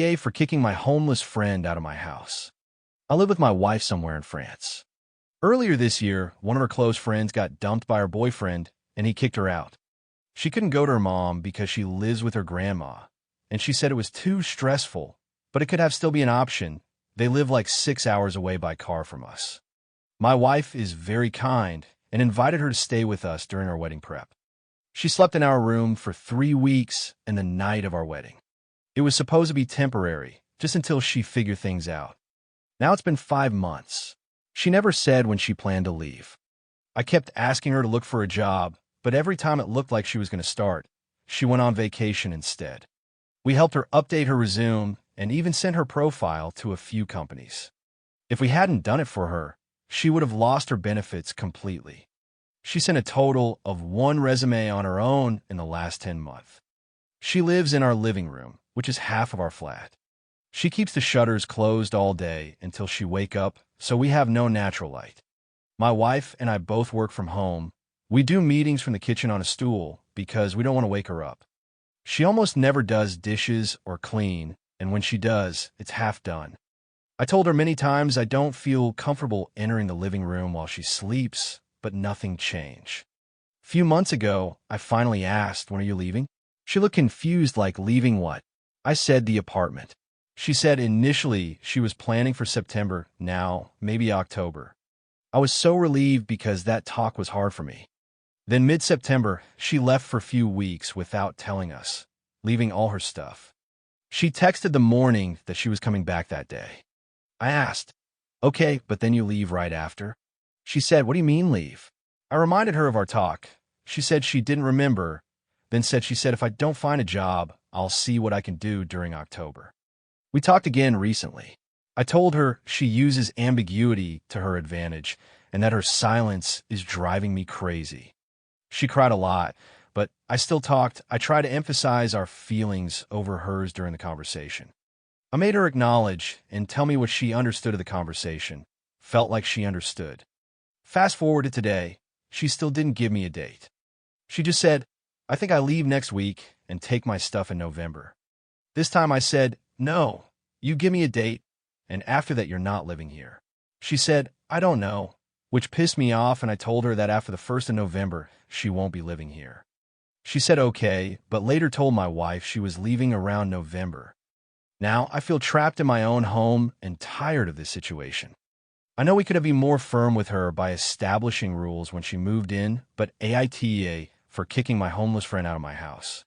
A for kicking my homeless friend out of my house. I live with my wife somewhere in France. Earlier this year, one of her close friends got dumped by her boyfriend, and he kicked her out. She couldn't go to her mom because she lives with her grandma, and she said it was too stressful, but it could have still be an option. They live like 6 hours away by car from us. My wife is very kind and invited her to stay with us during our wedding prep. She slept in our room for 3 weeks and the night of our wedding. It was supposed to be temporary, just until she figured things out. Now it's been 5 months. She never said when she planned to leave. I kept asking her to look for a job, but every time it looked like she was going to start, she went on vacation instead. We helped her update her resume and even sent her profile to a few companies. If we hadn't done it for her, she would have lost her benefits completely. She sent a total of 1 resume on her own in the last 10 months. She lives in our living room, which is half of our flat. She keeps the shutters closed all day until she wake up, so we have no natural light. My wife and I both work from home. We do meetings from the kitchen on a stool because we don't want to wake her up. She almost never does dishes or clean, and when she does, it's half done. I told her many times I don't feel comfortable entering the living room while she sleeps, but nothing changed. A few months ago, I finally asked, "When are you leaving?" She looked confused, like, "Leaving what?" I said, "The apartment." She said initially she was planning for September, now maybe October. I was so relieved because that talk was hard for me. Then mid-September, she left for a few weeks without telling us, leaving all her stuff. She texted the morning that she was coming back that day. I asked, "Okay, but then you leave right after?" She said, "What do you mean leave?" I reminded her of our talk. She said she didn't remember, then she said if I don't find a job, I'll see what I can do during October. We talked again recently. I told her she uses ambiguity to her advantage and that her silence is driving me crazy. She cried a lot, but I still talked. I tried to emphasize our feelings over hers during the conversation. I made her acknowledge and tell me what she understood of the conversation, felt like she understood. Fast forward to today, she still didn't give me a date. She just said, "I think I leave next week and take my stuff in November." This time I said, "No, you give me a date, and after that you're not living here." She said, "I don't know," which pissed me off, and I told her that after the 1st of November, she won't be living here. She said okay, but later told my wife she was leaving around November. Now I feel trapped in my own home and tired of this situation. I know we could have been more firm with her by establishing rules when she moved in, but aita for kicking my homeless friend out of my house.